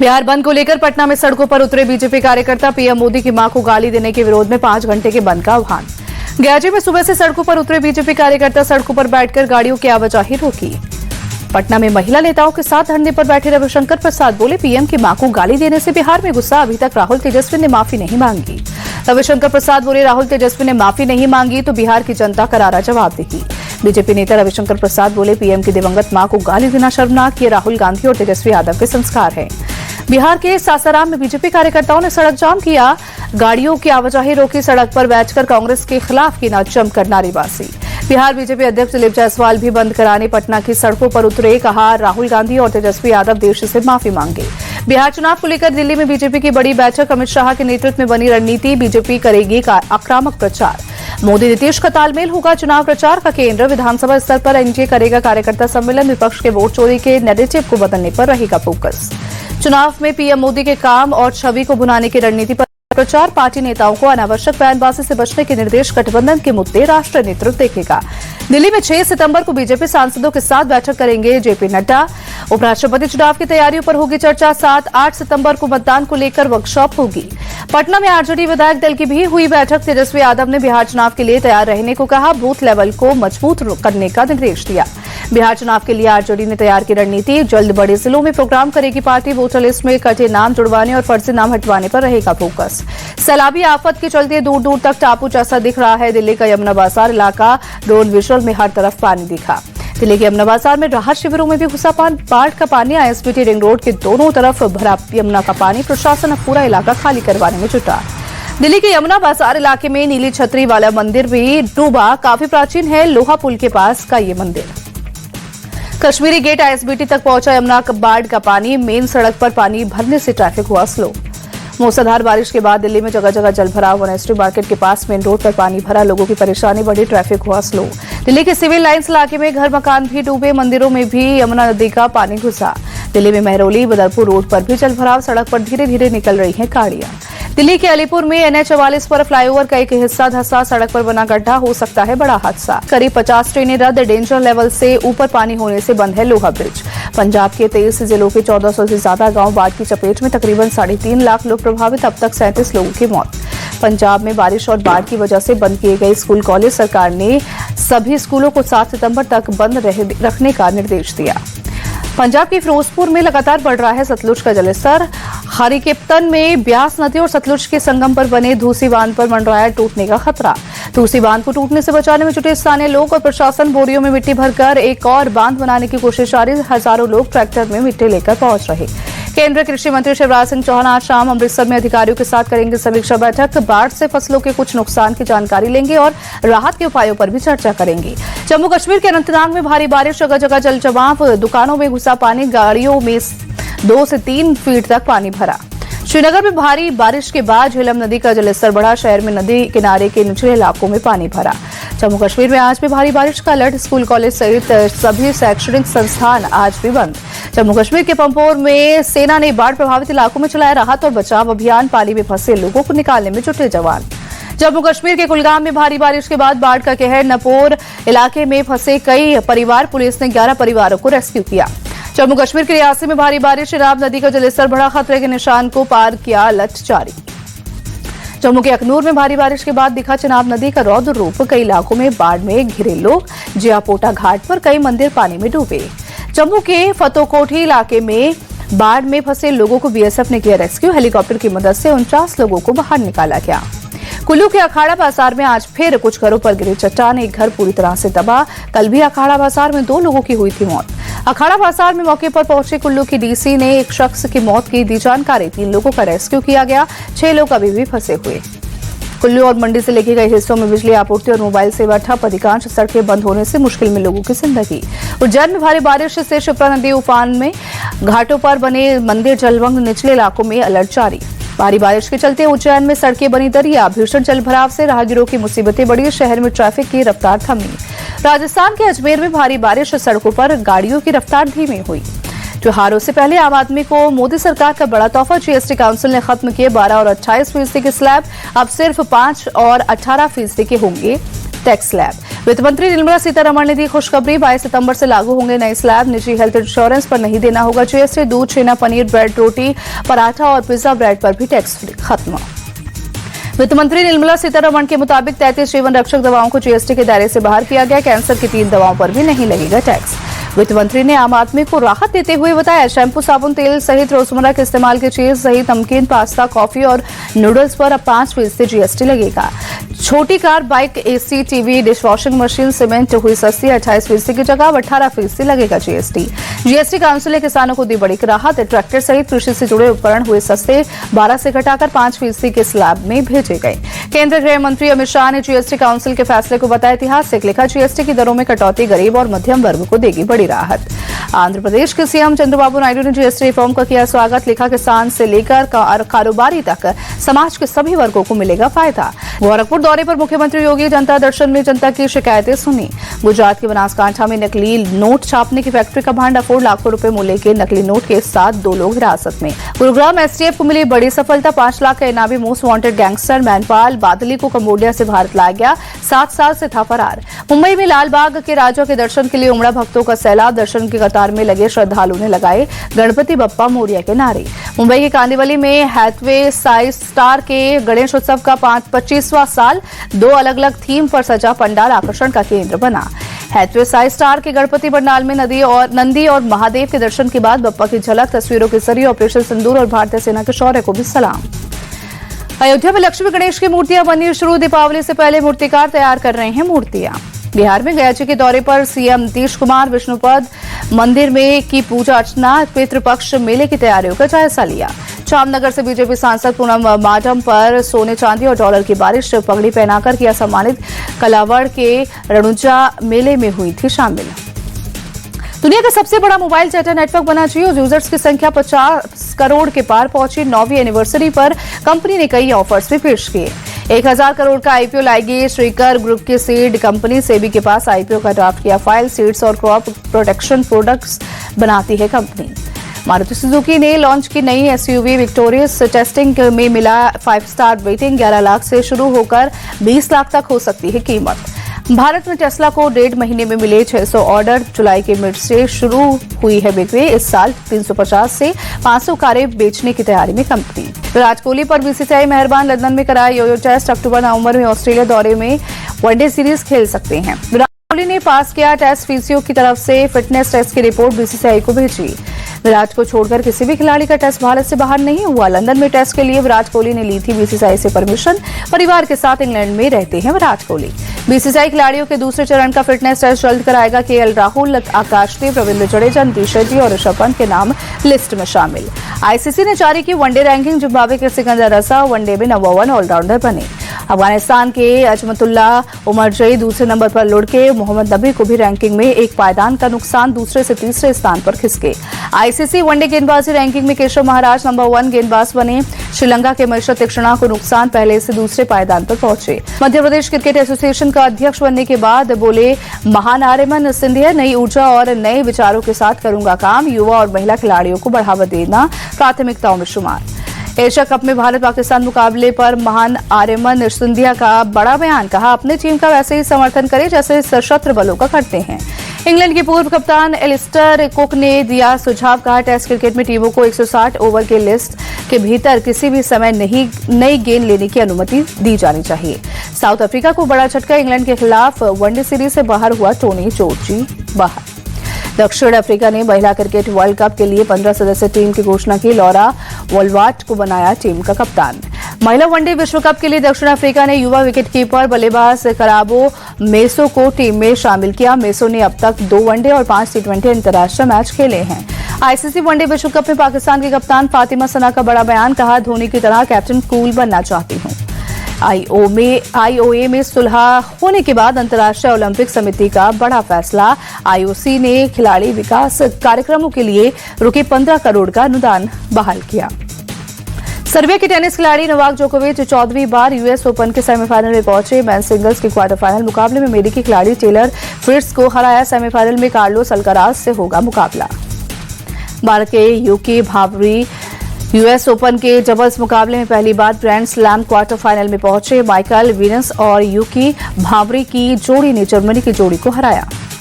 बिहार बंद को लेकर पटना में सड़कों पर उतरे बीजेपी कार्यकर्ता। पीएम मोदी की मां को गाली देने के विरोध में 5 घंटे के बंद का आह्वान। गयाजी में सुबह से सड़कों पर उतरे बीजेपी कार्यकर्ता। सड़कों पर बैठकर गाड़ियों की आवाजाही रोकी। पटना में महिला नेताओं के साथ धरने पर बैठे रविशंकर प्रसाद बोले, पीएम की मां को गाली देने से बिहार में गुस्सा। अभी तक राहुल तेजस्वी ने माफी नहीं मांगी। रविशंकर प्रसाद बोले, राहुल तेजस्वी ने माफी नहीं मांगी तो बिहार की जनता करारा जवाब देगी। बीजेपी नेता रविशंकर प्रसाद बोले, पीएम की दिवंगत मां को गाली देना शर्मनाक। ये राहुल गांधी और तेजस्वी यादव के संस्कार हैं। बिहार के सासाराम में बीजेपी कार्यकर्ताओं ने सड़क जाम किया। गाड़ियों की आवाजाही रोकी। सड़क पर बैठकर कांग्रेस के खिलाफ की जमकर नारेबाजी। बिहार बीजेपी अध्यक्ष दिलीप जायसवाल भी बंद कराने पटना की सड़कों पर उतरे। कहा, राहुल गांधी और तेजस्वी यादव देश से माफी मांगे। बिहार चुनाव को लेकर दिल्ली में बीजेपी की बड़ी बैठक। अमित शाह के नेतृत्व में बनी रणनीति। बीजेपी करेगी आक्रामक प्रचार। मोदी नीतीश का तालमेल होगा चुनाव प्रचार का केंद्र। विधानसभा स्तर पर एनडीए करेगा कार्यकर्ता सम्मेलन। विपक्ष के वोट चोरी के नैरेटिव को बदलने पर रहेगा फोकस। चुनाव में पीएम मोदी के काम और छवि को भुनाने की रणनीति पर प्रचार। पार्टी नेताओं को अनावश्यक बयानबाजी से बचने के निर्देश। गठबंधन के मुद्दे राष्ट्रीय नेतृत्व देखेगा। दिल्ली में 6 सितंबर को बीजेपी सांसदों के साथ बैठक करेंगे जेपी नड्डा। उपराष्ट्रपति चुनाव की तैयारियों पर होगी चर्चा। 7-8 सितंबर को मतदान को लेकर वर्कशॉप होगी। पटना में आरजेडी विधायक दल की भी हुई बैठक। तेजस्वी यादव ने बिहार चुनाव के लिए तैयार रहने को कहा। बूथ लेवल को मजबूत करने का निर्देश दिया। बिहार चुनाव के लिए आरजेडी ने तैयार की रणनीति। जल्द बड़े जिलों में प्रोग्राम करेगी पार्टी। वोटर लिस्ट में कटे नाम जुड़वाने और फर्जी नाम हटवाने पर रहेगा फोकस। सैलाबी आफत के चलते दूर दूर तक टापू जैसा दिख रहा है दिल्ली का यमुना बाजार इलाका। ड्रोन विजुअल में हर तरफ पानी दिखा। दिल्ली के यमुना बाजार में राहत शिविरों में भी घुसा बाढ़ का पानी। आईएसबीटी रिंग रोड के दोनों तरफ भरा यमुना का पानी। प्रशासन अब पूरा इलाका खाली करवाने में जुटा। दिल्ली के यमुना बाजार इलाके में नीली छतरी वाला मंदिर भी डूबा। काफी प्राचीन है लोहा पुल के पास का ये मंदिर। कश्मीरी गेट आईएसबीटी तक पहुंचा यमुना बाढ़ का पानी। मेन सड़क पर पानी भरने से ट्रैफिक हुआ स्लो। मूसलाधार बारिश के बाद दिल्ली में जगह जगह जलभराव। वनस्ट्री मार्केट के पास मेन रोड पर पानी भरा। लोगों की परेशानी बढ़ी। ट्रैफिक हुआ स्लो। दिल्ली के सिविल लाइंस इलाके में घर मकान भी डूबे। मंदिरों में भी यमुना नदी का पानी घुसा। दिल्ली में महरौली बदरपुर रोड पर भी जलभराव। सड़क पर धीरे धीरे निकल रही हैं गाड़ियां। दिल्ली के अलीपुर में NH-44 पर फ्लाईओवर का एक हिस्सा धंसा। सड़क पर बना गड्ढा। हो सकता है बड़ा हादसा। करीब 50 ट्रेनें रद्द। डेंजर लेवल से ऊपर पानी होने से बंद है लोहा ब्रिज। पंजाब के 23 जिलों के 1400 से ज्यादा गांव बाढ़ की चपेट में। तकरीबन 3.5 लाख लोग प्रभावित। अब तक 37 लोगों की मौत। पंजाब में बारिश और बाढ़ की वजह से बंद किए गए स्कूल कॉलेज। सरकार ने सभी स्कूलों को 7 सितंबर तक बंद रखने का निर्देश दिया। पंजाब के फिरोजपुर में लगातार बढ़ रहा है सतलुज का जलस्तर। हरिकेपतन में ब्यास नदी और सतलुज के संगम पर बने धूसी बांध पर मंडराया टूटने का खतरा। धूसी बांध को टूटने से बचाने में जुटे स्थानीय लोग और प्रशासन। बोरियों में मिट्टी भरकर एक और बांध बनाने की कोशिश जारी। हजारों लोग ट्रैक्टर में मिट्टी लेकर पहुंच रहे। केंद्रीय कृषि मंत्री शिवराज सिंह चौहान आज शाम अमृतसर में अधिकारियों के साथ करेंगे समीक्षा बैठक। बाढ़ से फसलों के कुछ नुकसान की जानकारी लेंगे और राहत के उपायों पर भी चर्चा करेंगे। जम्मू कश्मीर के अनंतनाग में भारी बारिश। जगह जगह जल जमाव। दुकानों में घुसा पानी। गाड़ियों में 2 से 3 फीट तक पानी भरा। श्रीनगर में भारी बारिश के बाद झेलम नदी का जलस्तर बढ़ा। शहर में नदी किनारे के निचले इलाकों में पानी भरा। जम्मू कश्मीर में आज भी भारी बारिश का अलर्ट। स्कूल कॉलेज सहित सभी शैक्षणिक संस्थान आज भी बंद। जम्मू कश्मीर के पंपोर में सेना ने बाढ़ प्रभावित इलाकों में चलाया राहत और बचाव अभियान। पानी में फंसे लोगों को निकालने में जुटे जवान। जम्मू कश्मीर के कुलगाम में भारी बारिश के बाद बाढ़ का कहर। नपोर इलाके में फंसे कई परिवार। पुलिस ने 11 परिवारों को रेस्क्यू किया। जम्मू कश्मीर के रियासी में भारी बारिश। चिनाब नदी का जलस्तर बढ़ा। खतरे के निशान को पार किया। अलर्ट जारी। जम्मू के अखनूर में भारी बारिश के बाद दिखा चिनाब नदी का रौद्र रूप। कई इलाकों में बाढ़ में घिरे लोग। जियापोटा घाट पर कई मंदिर पानी में डूबे। जम्मू के फतोकोठी इलाके में बाढ़ में फंसे लोगों को बीएसएफ ने किया रेस्क्यू। हेलीकॉप्टर की मदद से 49 लोगों को बाहर निकाला गया। कुल्लू के अखाड़ा बाजार में आज फिर कुछ घरों पर गिरी चट्टान। एक घर पूरी तरह से तबाह। कल भी अखाड़ा बाजार में 2 लोगों की हुई थी मौत। अखाड़ा बाजार में मौके पर पहुंचे कुल्लू की डीसी ने एक शख्स की मौत की दी जानकारी। 3 लोगों का रेस्क्यू किया गया। 6 लोग अभी भी फंसे हुए। कुल्लू और मंडी से लेके गए हिस्सों में बिजली आपूर्ति और मोबाइल सेवा ठप। अधिकांश सड़कें बंद होने से मुश्किल में लोगों की जिंदगी। उज्जैन में भारी बारिश से शिप्रा नदी उफान में। घाटों पर बने मंदिर जलमग्न। निचले इलाकों में अलर्ट जारी। भारी बारिश के चलते उज्जैन में सड़कें बनी दरिया। भीषण जलभराव से राहगीरों की मुसीबतें बढ़ी। शहर में ट्रैफिक की रफ्तार थमी। राजस्थान के अजमेर में भारी बारिश। सड़कों पर गाड़ियों की रफ्तार धीमी हुई। त्योहारों से पहले आम आदमी को मोदी सरकार का बड़ा तोहफा। जीएसटी काउंसिल ने खत्म किए 12 और 28% के स्लैब। अब सिर्फ 5 और 18% के होंगे टैक्स स्लैब। वित्त मंत्री निर्मला सीतारमण ने दी खुशखबरी। 22 सितंबर से लागू होंगे नए स्लैब। निजी हेल्थ इंश्योरेंस पर नहीं देना होगा जीएसटी। दूध, छेना, पनीर, ब्रेड, रोटी, पराठा और पिज्जा ब्रेड पर भी टैक्स फ्री खत्म। वित्त मंत्री निर्मला सीतारमण के मुताबिक 33 जीवन रक्षक दवाओं को जीएसटी के दायरे से बाहर किया गया। कैंसर की 3 दवाओं पर भी नहीं लगेगा टैक्स। वित्त मंत्री ने आम आदमी को राहत देते हुए बताया, शैम्पू, साबुन, तेल सहित रोजमर्रा के इस्तेमाल की चीज सहित नमकीन, पास्ता, कॉफी और नूडल्स पर अब 5% जीएसटी लगेगा। छोटी car, bike, AC, TV, dish washing machine, cement हुई सस्ती। 28% की जगह अब 18% लगेगा जीएसटी। जीएसटी काउंसिल ने किसानों को दी बड़ी राहत। ट्रैक्टर सहित कृषि से जुड़े उपकरण हुए सस्ते। 12 से घटाकर 5% के स्लैब में भेजे गए। केंद्रीय गृह मंत्री अमित शाह ने जीएसटी काउंसिल के फैसले को बताया ऐतिहासिक। लिखा, जीएसटी की दरों में कटौती गरीब और मध्यम वर्ग को देगी बड़ी राहत। आंध्र प्रदेश के सीएम चंद्रबाबू नायडू ने जीएसटी रिफॉर्म का किया स्वागत। लिखा, किसान से लेकर कारोबारी तक समाज के सभी वर्गों को मिलेगा फायदा। गोरखपुर दौरे पर मुख्यमंत्री योगी जनता दर्शन में जनता की शिकायतें सुनी। गुजरात के बनासकांठा में नकली नोट छापने की फैक्ट्री का भांडाफोड़। लाखों रुपए मूल्य के नकली नोट के साथ 2 लोग हिरासत में। गुरुग्राम एसटीएफ को मिली बड़ी सफलता। 5 लाख का इनामी मोस्ट वांटेड गैंगस्टर मैनपाल बादली को कंबोडिया से भारत लाया गया। 7 साल से था फरार। मुंबई में लालबाग के राजा के दर्शन के लिए उमड़ा भक्तों का सैलाब। दर्शन की कतार में लगे श्रद्धालुओं ने लगाए गणपति बप्पा मोरिया के नारे। मुंबई के कांदिवली में हैथवे साई स्टार के गणेश उत्सव का 25वां साल। 2 अलग अलग थीम पर सजा पंडाल आकर्षण का केंद्र बना। हैथवे साई स्टार के गणपति पंडाल में नंदी और महादेव के दर्शन के बाद बप्पा की झलक। तस्वीरों के जरिए ऑपरेशन सिंदूर और भारतीय सेना के शौर्य को भी सलाम। अयोध्या में लक्ष्मी गणेश की मूर्तियां बननी शुरू। दीपावली से पहले मूर्तिकार तैयार कर रहे हैं मूर्तियां। बिहार में गया जी के दौरे पर सीएम नीतीश कुमार विष्णुपद मंदिर में की पूजा अर्चना। पितृपक्ष मेले की तैयारियों का जायजा लिया। जामनगर से बीजेपी सांसद पूनम माडम पर सोने, चांदी और डॉलर की बारिश। पगड़ी पहनाकर किया सम्मानित। कलावड़ के रणुजा मेले में हुई थी शामिल। दुनिया का सबसे बड़ा मोबाइल डाटा नेटवर्क बना जियो। यूजर्स की संख्या 50 करोड़ के पार पहुंची। 9वीं एनिवर्सरी पर कंपनी ने कई ऑफर्स भी पेश किए। 1000 करोड़ का आईपीओ लाएगी श्रीकर ग्रुप की सीड कंपनी। सेबी के पास आईपीओ का ड्राफ्ट किया फाइल। सीड्स और क्रॉप प्रोटेक्शन प्रोडक्ट्स बनाती है कंपनी। मारुति सुजुकी ने लॉन्च की नई एसयूवी विक्टोरियस। टेस्टिंग में मिला 5 स्टार रेटिंग। 11 लाख से शुरू होकर 20 लाख तक हो सकती है कीमत। भारत में टेस्ला को 1.5 महीने में मिले 600 ऑर्डर। जुलाई के मिड से शुरू हुई है बिक्री। इस साल 350 से 500 कारें बेचने की तैयारी में कंपनी। विराट कोहली पर बीसीसीआई मेहरबान। लंदन में कराया योयो टेस्ट। अक्टूबर-नवंबर में ऑस्ट्रेलिया दौरे में वनडे सीरीज खेल सकते हैं। विराट कोहली ने पास किया टेस्ट। फिजियो की तरफ से फिटनेस टेस्ट की रिपोर्ट बीसीसीआई को भेजी। विराट को छोड़कर किसी भी खिलाड़ी का टेस्ट भारत से बाहर नहीं हुआ। लंदन में टेस्ट के लिए विराट कोहली ने ली थी बीसीसीआई से परमिशन। परिवार के साथ इंग्लैंड में रहते हैं विराट कोहली। बीसीसीआई खिलाड़ियों के दूसरे चरण का फिटनेस टेस्ट जल्द कराएगा। केएल राहुल, आकाशदीप, रविंद्र जडेजा, नीतीश रेड्डी और ऋषभ पंत के नाम लिस्ट में शामिल। आईसीसी ने जारी की वनडे रैंकिंग। जिम्बाब्वे के सिकंदर रजा वनडे में नंबर 1 ऑलराउंडर बने। अफगानिस्तान के अजमतुल्ला उमरजई दूसरे नंबर पर लुढ़के। मोहम्मद नबी को भी रैंकिंग में एक पायदान का नुकसान। दूसरे से तीसरे स्थान पर खिसके। आईसीसी वनडे गेंदबाजी रैंकिंग में केशव महाराज नंबर 1 गेंदबाज बने। श्रीलंका के मिश्र तीक्ष्णा को नुकसान। पहले से दूसरे पायदान पर पहुंचे। मध्य प्रदेश क्रिकेट एसोसिएशन का अध्यक्ष बनने के बाद बोले महानारिमन सिंधिया, नई ऊर्जा और नए विचारों के साथ करूंगा काम। युवा और महिला खिलाड़ियों को बढ़ावा देना प्राथमिकताओं में शुमार। एशिया कप में भारत पाकिस्तान मुकाबले पर महान आर्यमन सिंधिया का बड़ा बयान। कहा, अपनी टीम का वैसे ही समर्थन करें जैसे सशस्त्र बलों का करते हैं। इंग्लैंड के पूर्व कप्तान एलिस्टर कुक ने दिया सुझाव। कहा, टेस्ट क्रिकेट में टीमों को 160 ओवर के लिस्ट के भीतर किसी भी समय नई गेंद लेने की अनुमति दी जानी चाहिए। साउथ अफ्रीका को बड़ा झटका। इंग्लैंड के खिलाफ वनडे सीरीज से बाहर हुआ टोनी जोर्जी बाहर। दक्षिण अफ्रीका ने महिला क्रिकेट वर्ल्ड कप के लिए 15 सदस्यीय टीम की घोषणा की। लॉरा वोल्वाट को बनाया टीम का कप्तान। महिला वनडे विश्व कप के लिए दक्षिण अफ्रीका ने युवा विकेटकीपर बल्लेबाज कराबो मेसो को टीम में शामिल किया। मेसो ने अब तक 2 वनडे और 5 टी20 अंतर्राष्ट्रीय मैच खेले हैं। आईसीसी वनडे विश्व कप में पाकिस्तान की कप्तान फातिमा सना का बड़ा बयान। कहा, धोनी की तरह कैप्टन कूल बनना चाहती हूं। आईओए में सुलह होने के बाद अंतर्राष्ट्रीय ओलंपिक समिति का बड़ा फैसला। आईओसी ने खिलाड़ी विकास कार्यक्रमों के लिए रुके 15 करोड़ का अनुदान बहाल किया। सर्बिया के टेनिस खिलाड़ी नोवाक जोकोविच 14वीं बार यूएस ओपन के सेमीफाइनल में पहुंचे। मेंस सिंगल्स के क्वार्टर फाइनल मुकाबले में अमेरिकी खिलाड़ी टेलर फ्रिट्ज को हराया। सेमीफाइनल में कार्लोस अल्काराज से होगा मुकाबला। भारत के यूकी भावरी यूएस ओपन के डबल्स मुकाबले में पहली बार ग्रैंड स्लैम क्वार्टर फाइनल में पहुंचे माइकल वीनस और यूकी भावरी की जोड़ी ने जर्मनी की जोड़ी को हराया।